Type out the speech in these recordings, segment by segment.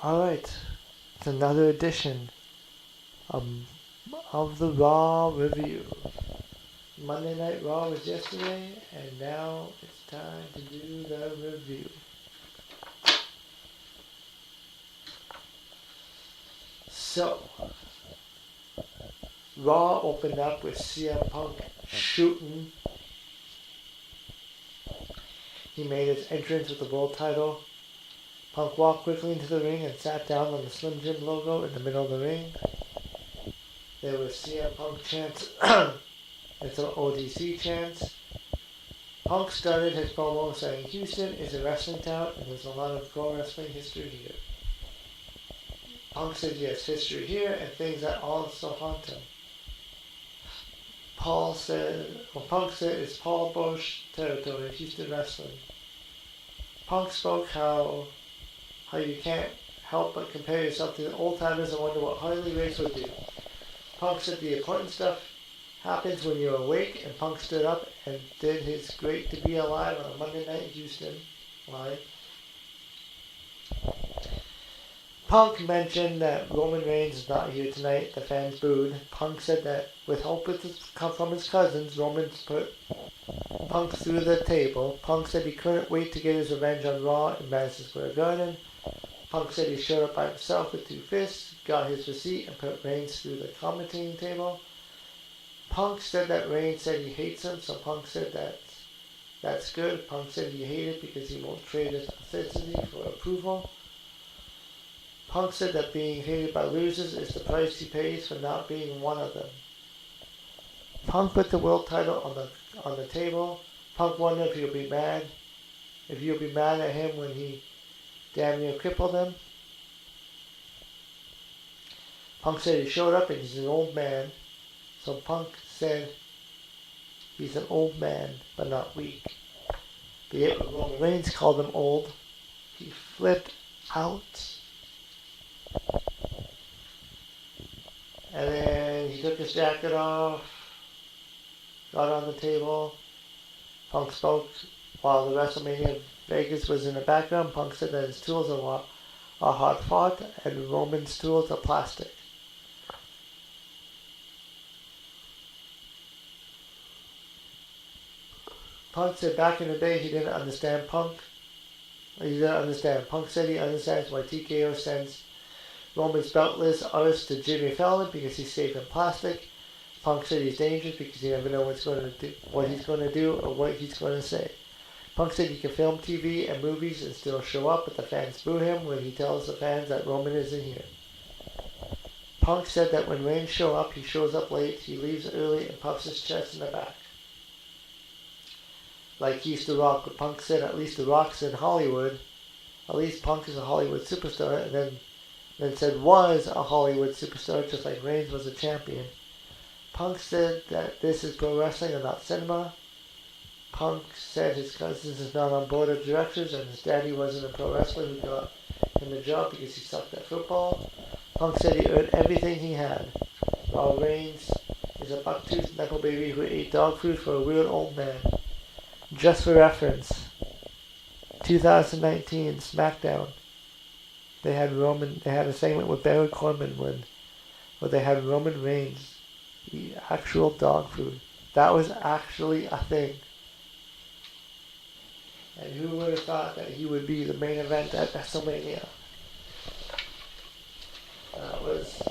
Alright, it's another edition um, of the Raw review. Monday Night Raw was yesterday, and now it's time to do the review. So, Raw opened up with CM Punk shooting. He made his entrance with the world title. Punk walked quickly into the ring and sat down on the Slim Jim logo in the middle of the ring. There was CM Punk chants and some ODC chants. Punk started his promo saying Houston is a wrestling town and there's a lot of pro wrestling history here. Punk said he has history here and things that also haunt him. Punk said it's Paul Boesch territory, Houston wrestling. Punk spoke how you can't help but compare yourself to the old timers and wonder what Harley Race would do. Punk said the important stuff happens when you're awake, and Punk stood up and did his Great to Be Alive on a Monday Night Houston live. Punk mentioned that Roman Reigns is not here tonight. The fans booed. Punk said that with help from his cousins, Roman's put Punk through the table. Punk said he couldn't wait to get his revenge on Raw in Madison Square Garden. Punk said he showed up by himself with 2 fists, got his receipt, and put Reigns through the commentating table. Punk said that Reigns said he hates him, so Punk said that's good. Punk said he hated because he won't trade his authenticity for approval. Punk said that being hated by losers is the price he pays for not being one of them. Punk put the world title on the table. Punk wondered if he'll be mad at him when he damn near crippled him. Punk said he showed up and he's an old man. So Punk said he's an old man, but not weak. But yet when Roman Reigns called him old, he flipped out. And then he took his jacket off, got on the table. Punk spoke while the WrestleMania Vegas was in the background. Punk said that his tools are hard fought and Roman's tools are plastic. Punk said back in the day he didn't understand Punk. Punk said he understands why TKO sends Roman's beltless arse to Jimmy Fallon because he's safe in plastic. Punk said he's dangerous because you never know what he's going to do or what he's going to say. Punk said he can film TV and movies and still show up, but the fans boo him when he tells the fans that Roman isn't here. Punk said that when Reigns shows up, he shows up late, he leaves early and puffs his chest in the back. Like he's The Rock, but Punk said at least The Rock's in Hollywood. At least Punk is a Hollywood superstar, and then said was a Hollywood superstar, just like Reigns was a champion. Punk said that this is pro wrestling and not cinema. Punk said his cousins is not on board of directors and his daddy wasn't a pro wrestler who got him a job because he sucked at football. Punk said he earned everything he had, while Reigns is a buck-toothed knuckle baby who ate dog food for a weird old man. Just for reference, 2019 SmackDown, they had a segment with Baron Corbin where they had Roman Reigns eat actual dog food. That was actually a thing. And who would have thought that he would be the main event at WrestleMania? That was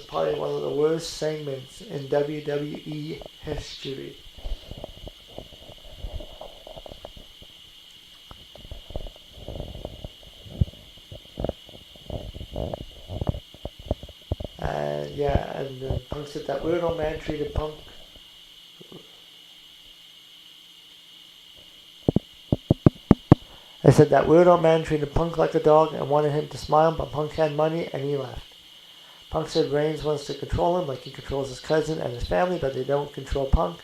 probably one of the worst segments in WWE history. And Punk said that weird old man treated Punk like a dog and wanted him to smile, but Punk had money and he left. Punk said Reigns wants to control him like he controls his cousin and his family, but they don't control Punk.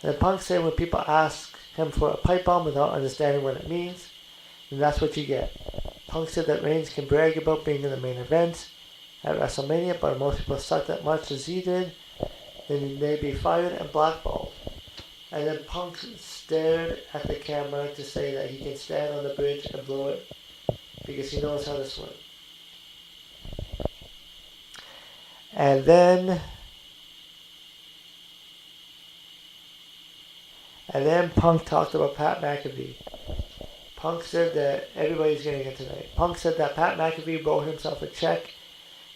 And then Punk said when people ask him for a pipe bomb without understanding what it means, then that's what you get. Punk said that Reigns can brag about being in the main event at WrestleMania, but most people sucked that much as he did, then they'd be fired and blackballed. And then Punk stared at the camera to say that he can stand on the bridge and blow it because he knows how to swim. And then Punk talked about Pat McAfee. Punk said that everybody's getting it tonight. Punk said that Pat McAfee wrote himself a check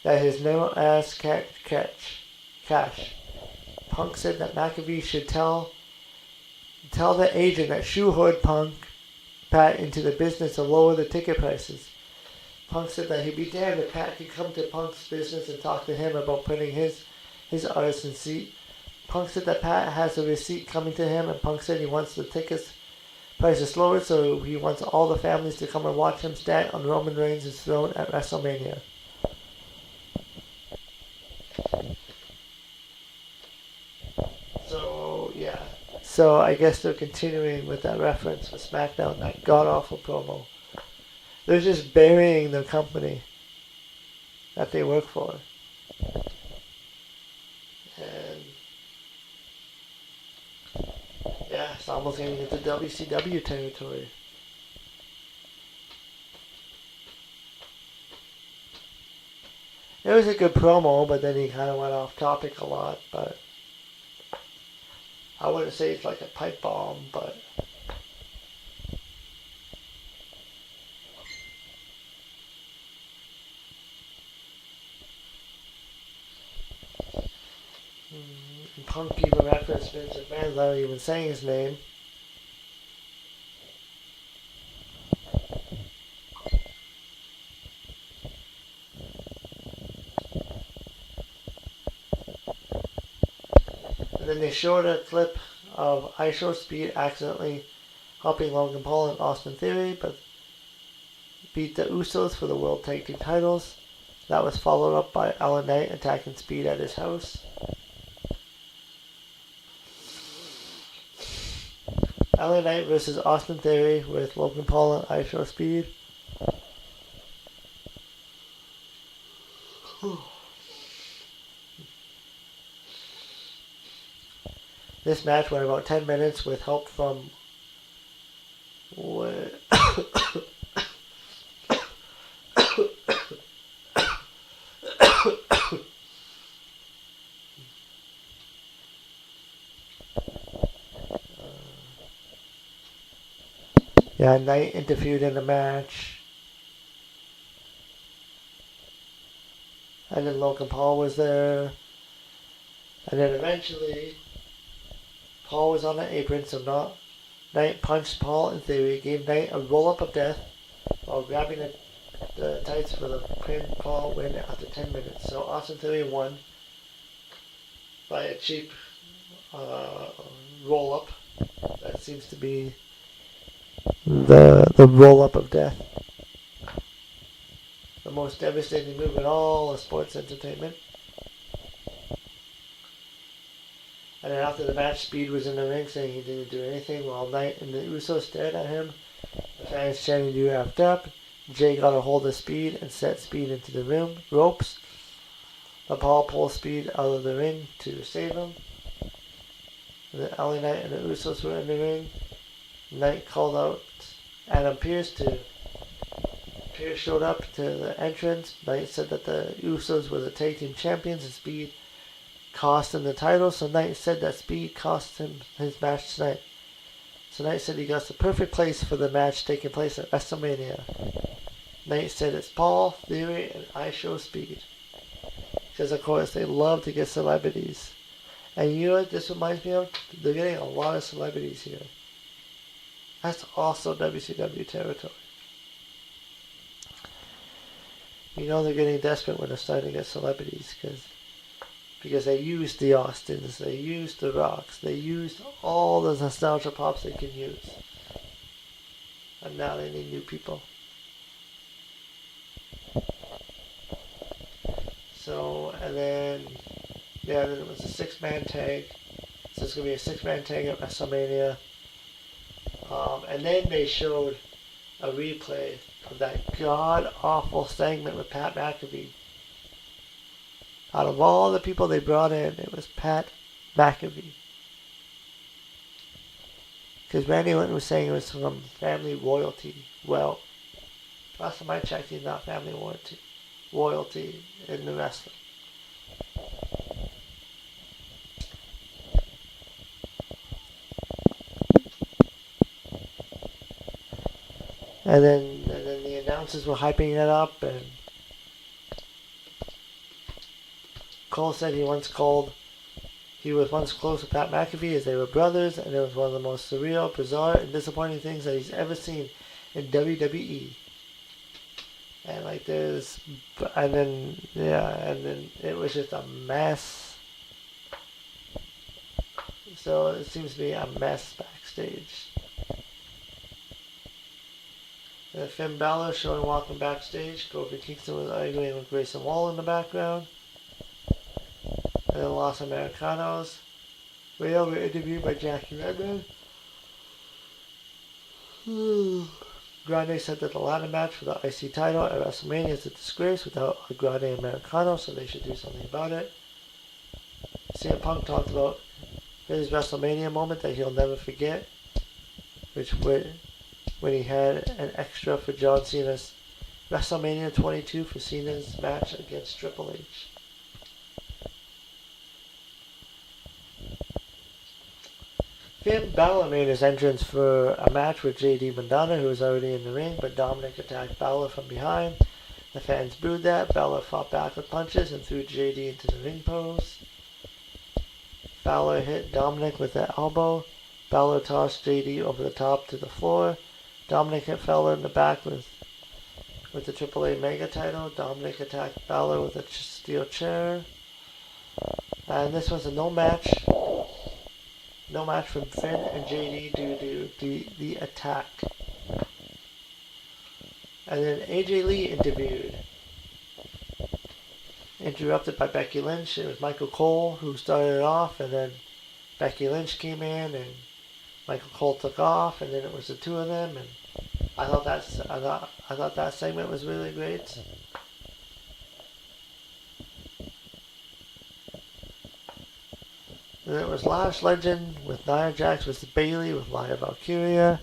that his no ass cash. Punk said that McAfee should tell the agent that shoehorned Pat into the business to lower the ticket prices. Punk said that he'd be damned if Pat could come to Punk's business and talk to him about putting his artist in seat. Punk said that Pat has a receipt coming to him, and Punk said he wants the tickets prices lowered, so he wants all the families to come and watch him stand on Roman Reigns' throne at WrestleMania. So, yeah. So, I guess they're continuing with that reference with SmackDown, that god-awful promo. They're just burying the company that they work for. And yeah, it's almost getting into WCW territory. It was a good promo, but then he kind of went off topic a lot. But I wouldn't say it's like a pipe bomb, but Punk even referenced Vince McMahon without even saying his name. And then they showed a clip of IShowSpeed accidentally helping Logan Paul and Austin Theory, but beat the Usos for the World Tag Team titles. That was followed up by LA Knight attacking Speed at his house. LA Knight versus Austin Theory with Logan Paul and IShowSpeed. This match went about 10 minutes with help from Knight interfered in the match. And then Logan Paul was there. And then eventually Paul was on the apron, so Knight punched Paul in Theory, gave Knight a roll-up of death while grabbing the tights for the pinfall win after 10 minutes. So Austin Theory won by a cheap roll-up. That seems to be the roll-up of death. The most devastating move in all of sports entertainment. And then after the match, Speed was in the ring saying he didn't do anything while Knight and the Usos stared at him. The fans chanting, "You effed up." Jay got a hold of Speed and set Speed into the ropes. But Paul pulled Speed out of the ring to save him. And then LA Knight and the Usos were in the ring. Knight called out Adam Pearce. Pearce showed up to the entrance. Knight said that the Usos were the tag team champions and Speed cost him the title. So Knight said that Speed cost him his match tonight. So Knight said he got the perfect place for the match taking place at WrestleMania. Knight said it's Paul, Theory, and IShowSpeed. Because of course they love to get celebrities. And you know what this reminds me of? They're getting a lot of celebrities here. That's also WCW territory. You know they're getting desperate when they're starting to get celebrities because they used the Austins, they used the Rocks, they used all the nostalgia pops they can use. And now they need new people. So, and then it was a 6-man tag. So it's going to be a 6-man tag at WrestleMania. And then they showed a replay of that god-awful segment with Pat McAfee. Out of all the people they brought in, it was Pat McAfee. Because Randy Orton was saying it was from family royalty. Well, last time I checked, he's not family royalty in the wrestling. And then the announcers were hyping it up, and Cole said he was once close with Pat McAfee as they were brothers, and it was one of the most surreal, bizarre, and disappointing things that he's ever seen in WWE. And and then it was just a mess. So it seems to be a mess backstage. And Finn Balor showing walking backstage. Kofi Kingston was arguing with Grayson Waller in the background. And then Los Americanos. Ray were interviewed by Jackie Redmond. Grande said that the ladder match for the IC title at WrestleMania is a disgrace without a Grande Americano, so they should do something about it. CM Punk talked about his WrestleMania moment that he'll never forget, when he had an extra for John Cena's WrestleMania 22 for Cena's match against Triple H. Finn Balor made his entrance for a match with JD Madonna, who was already in the ring, but Dominic attacked Balor from behind. The fans booed that. Balor fought back with punches and threw JD into the ring post. Balor hit Dominic with the elbow. Balor tossed JD over the top to the floor. Dominic hit Fowler in the back with the AAA Mega title. Dominic attacked Balor with a steel chair. And this was a no match. No match from Finn and JD due to the attack. And then AJ Lee interrupted by Becky Lynch. It was Michael Cole who started it off, and then Becky Lynch came in, and Michael Cole took off, and then it was the two of them, and I thought that segment was really great. And it was Lash Legend with Nia Jax versus Bayley with Lyra Valkyria.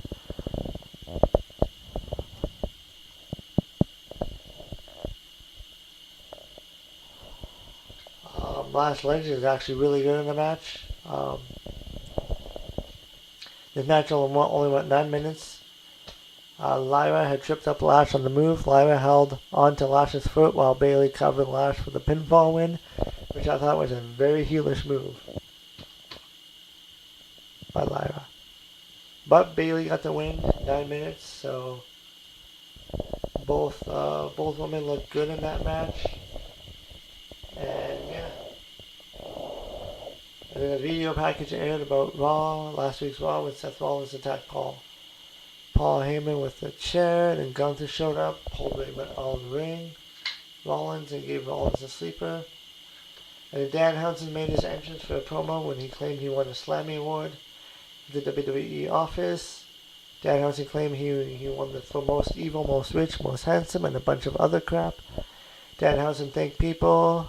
Lash Legend is actually really good in the match. This match only went 9 minutes. Lyra had tripped up Lash on the move. Lyra held onto Lash's foot while Bayley covered Lash for the pinfall win, which I thought was a very heelish move by Lyra. But Bayley got the win, 9 minutes, so both women looked good in that match. And yeah. And then a video package aired about Raw, last week's Raw, when Seth Rollins attacked Paul Heyman with a chair, and then Gunther showed up, pulled Raymond out of the ring, Rollins, and gave Rollins a sleeper. And then Dan Housen made his entrance for a promo when he claimed he won a Slammy Award at the WWE office. Dan Housen claimed he won for most evil, most rich, most handsome, and a bunch of other crap. Dan Housen thanked people.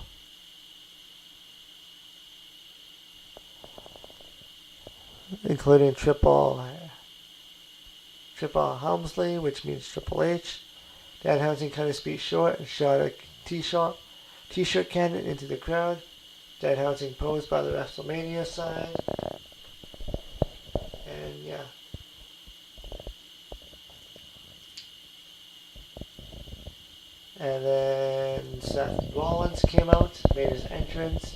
Including Triple Helmsley, which means Triple H. Dan Housen cut his speech short and shot a t-shirt cannon into the crowd. Dan Housen posed by the WrestleMania sign. And yeah. And then Seth Rollins came out, made his entrance.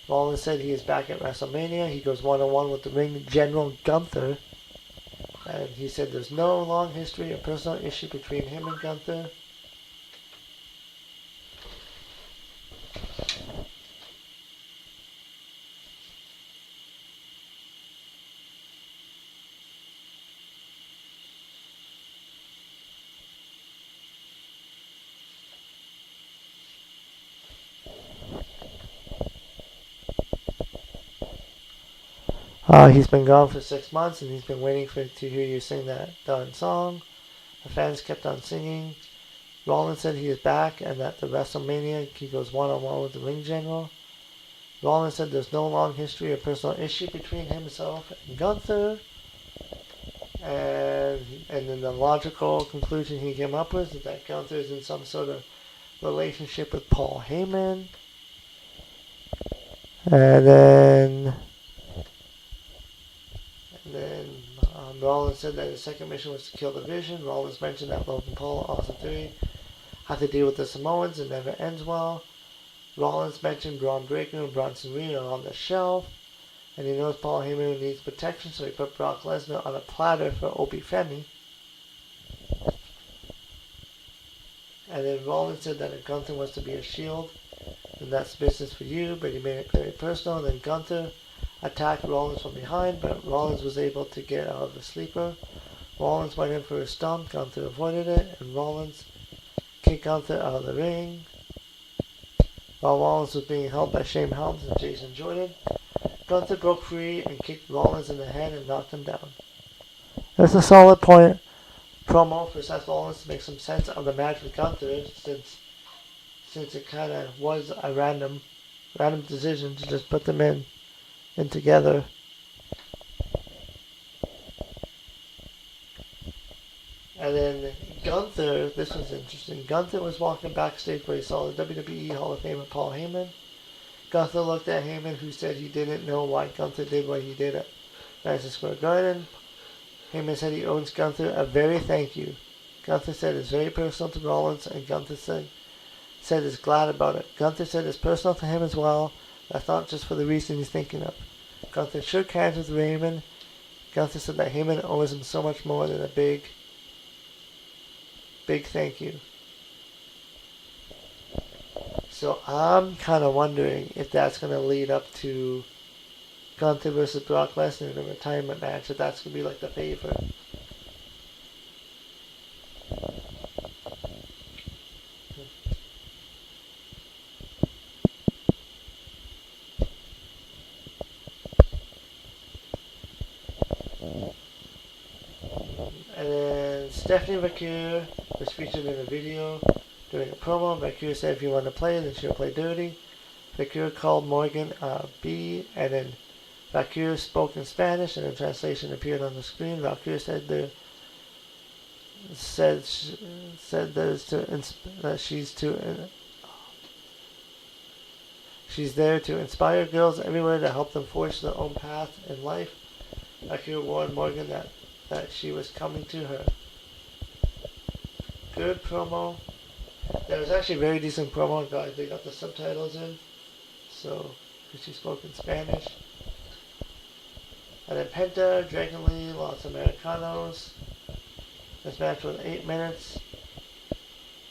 Rollins said he is back at WrestleMania. He goes one-on-one with the ring general Gunther. And he said there's no long history or personal issue between him and Gunther. He's been gone for 6 months, and he's been waiting to hear you sing that darn song. The fans kept on singing. Rollins said he is back, and that the WrestleMania he goes one-on-one with the ring general. Rollins said there's no long history or personal issue between himself and Gunther. And then the logical conclusion he came up with is that Gunther is in some sort of relationship with Paul Heyman. And then Rollins said that his second mission was to kill the Vision. Rollins mentioned that Logan Paul, Austin Theory, have to deal with the Samoans and never ends well. Rollins mentioned Braun Breaker and Bronson Reed are on the shelf, and he knows Paul Heyman needs protection, so he put Brock Lesnar on a platter for Femi. And then Rollins said that if Gunther was to be a Shield, then that's business for you, but he made it very personal. And then Gunther attacked Rollins from behind, but Rollins was able to get out of the sleeper. Rollins went in for a stomp, Gunther avoided it, and Rollins kicked Gunther out of the ring. While Rollins was being held by Shane Helms and Jason Jordan, Gunther broke free and kicked Rollins in the head and knocked him down. That's a solid point promo for Seth Rollins to make some sense of the match with Gunther, since it kind of was a random decision to just put them in together. And then Gunther, this was interesting. Gunther was walking backstage where he saw the WWE Hall of Famer Paul Heyman. Gunther looked at Heyman, who said he didn't know why Gunther did what he did at Madison Square Garden. Heyman said he owes Gunther a very thank you. Gunther said it's very personal to Rollins, and Gunther said is glad about it. Gunther said it's personal to him as well. That's not just for the reason he's thinking of. Gunther shook hands with Heyman. Gunther said that Heyman owes him so much more than a big thank you. So I'm kind of wondering if that's going to lead up to Gunther versus Brock Lesnar in a retirement match, if that's going to be like the favorite. And then Stephanie McHugh was featured in a video doing a promo. McHugh said if you want to play, then she'll play dirty. McHugh called Morgan B, and then McHugh spoke in Spanish, and the translation appeared on the screen. McHugh said that she's there to inspire girls everywhere to help them forge their own path in life. McHugh warned Morgan that she was coming to her. Good promo. There was actually a very decent promo, guys. They got the subtitles in, so she spoke in Spanish. And then Penta, Dragon Lee, Los Americanos. This match was 8 minutes. It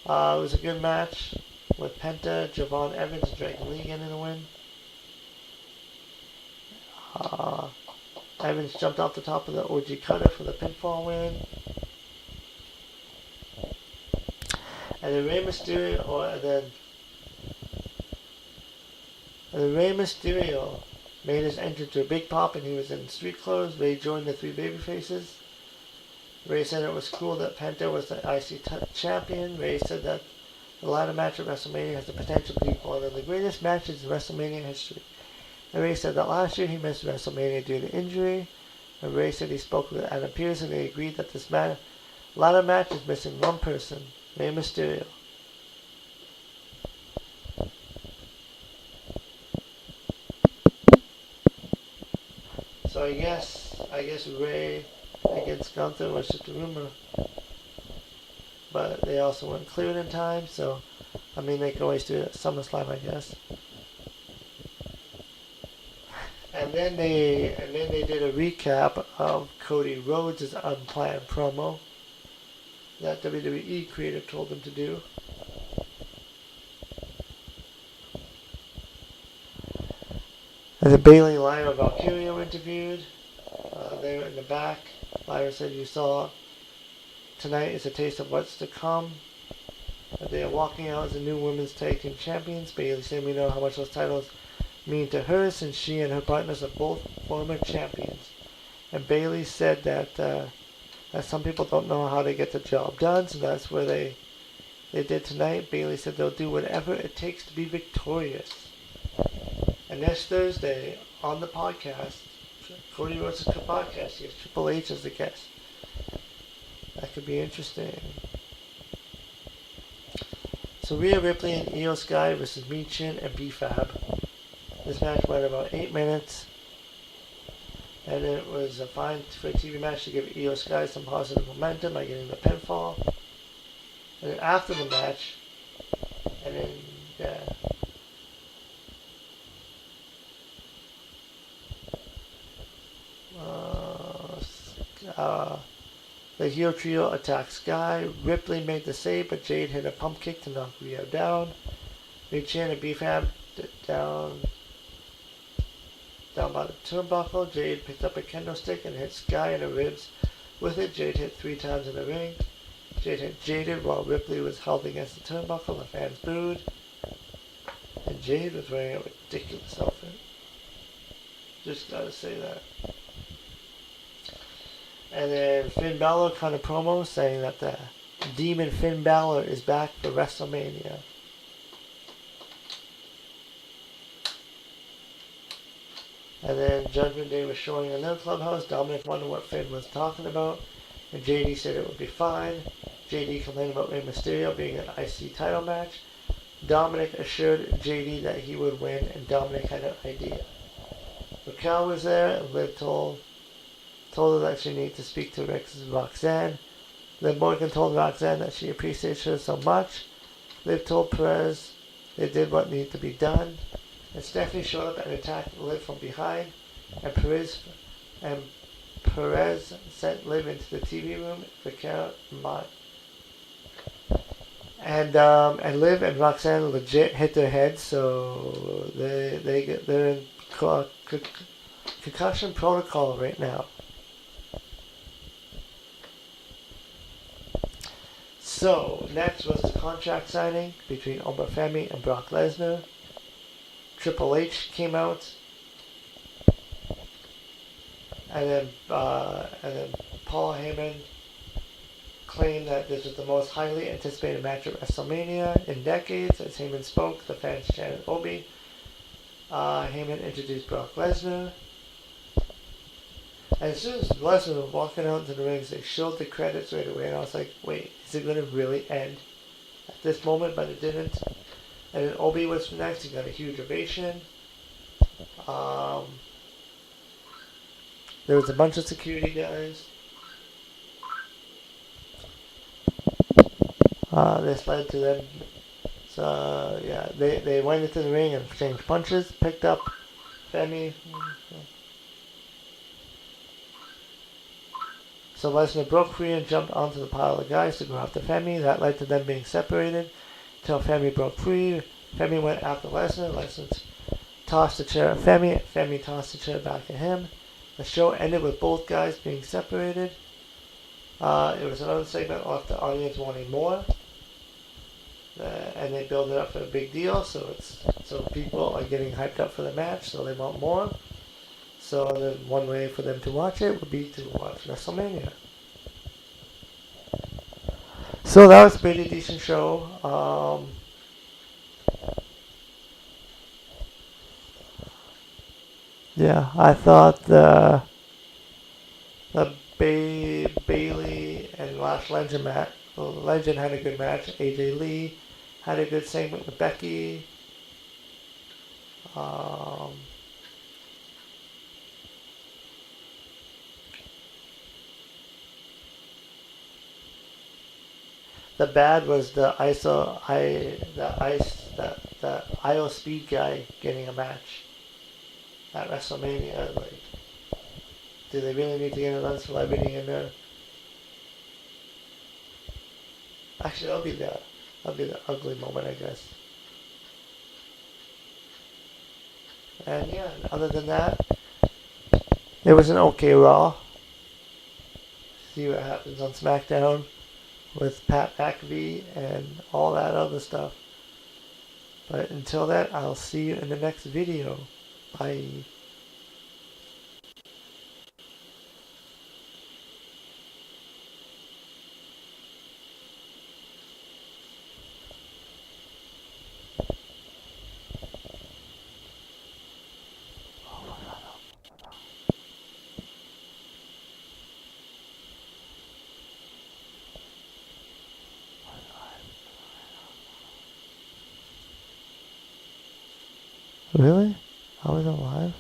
was a good match with Penta, Javon Evans, and Dragon Lee getting the win. Evans jumped off the top of the OG cutter for the pinfall win. And then Rey Mysterio made his entrance to a big pop, and he was in street clothes. Rey joined the three babyfaces. Rey said it was cool that Penta was the IC champion. Rey said that the ladder match at WrestleMania has the potential to be one of the greatest matches in WrestleMania history. And Rey said that last year he missed WrestleMania due to injury. And Rey said he spoke with Adam Pearce, and they agreed that this ladder match is missing one person, Rey Mysterio. So I guess Rey against Gunther was just a rumor. But they also weren't cleared in time, so I mean they can always do it at SummerSlam, I guess. And then they did a recap of Cody Rhodes' unplanned promo that WWE creative told them to do. And then Bayley, Lyra, Valkyria were interviewed. They were in the back. Lyra said, "You saw tonight is a taste of what's to come." They are walking out as the new women's tag team champions. Bayley said, "We know how much those titles mean to her, since she and her partners are both former champions." And Bayley said that some people don't know how to get the job done, so that's where they did tonight. Bayley said they'll do whatever it takes to be victorious. And next Thursday on the podcast, Cody Rhodes' podcast, he has Triple H as the guest. That could be interesting. So Rhea Ripley and Io Sky versus Michin and B-Fab. This match went about 8 minutes. And it was a fine for a TV match to give Io Sky some positive momentum by getting the pinfall. And then after the match, and then yeah, the heel trio attacked Sky. Ripley made the save, but Jade hit a pump kick to knock Rio down. Ricci and a B-Fab down by the turnbuckle. Jade picked up a kendo stick and hit Sky in the ribs with it. Jade hit 3 times in the ring. Jade hit Jaded while Ripley was held against the turnbuckle. The fans booed. And Jade was wearing a ridiculous outfit. Just gotta say that. And then Finn Balor cut a promo saying that the Demon Finn Balor is back for WrestleMania. And then Judgment Day was showing in their clubhouse. Dominic wondered what Finn was talking about. And JD said it would be fine. JD complained about Rey Mysterio being an IC title match. Dominic assured JD that he would win, and Dominic had an idea. Raquel was there, and Liv told her that she needed to speak to Roxanne. Liv Morgan told Roxanne that she appreciates her so much. Liv told Perez they did what needed to be done. And Stephanie showed up and attacked Liv from behind. And Perez sent Liv into the TV room. And Liv and Roxanne legit hit their heads, so they're in concussion protocol right now. So next was the contract signing between Femi and Brock Lesnar. Triple H came out, and then Paul Heyman claimed that this was the most highly anticipated match at WrestleMania in decades. As Heyman spoke, the fans chanted Obi. Heyman introduced Brock Lesnar. And as soon as Lesnar was walking out into the rings, they showed the credits right away, and I was like, wait, is it going to really end at this moment? But it didn't. And then Obi was next. He got a huge ovation. There was a bunch of security guys. This led to them. So yeah, they went into the ring and exchanged punches. Picked up Femi. So Lesnar broke free and jumped onto the pile of guys to go after Femi. That led to them being separated until Femi broke free. Femi went after Lesnar. Lesnar tossed the chair at Femi. Femi tossed the chair back at him. The show ended with both guys being separated. It was another segment left the audience wanting more. And they build it up for a big deal, so people are getting hyped up for the match, so they want more. So the one way for them to watch it would be to watch WrestleMania. So that was a pretty decent show. Yeah, I thought the Bailey and Lash Legend match. Legend had a good match. AJ Lee had a good segment with Becky. The bad was the IO Speed guy getting a match at WrestleMania. Like, do they really need to get another celebrity in there? Actually, that'll be the ugly moment, I guess. And yeah, other than that, it was an okay Raw. See what happens on SmackDown with Pat McAfee and all that other stuff. But until then, I'll see you in the next video. Bye. Really? I was alive?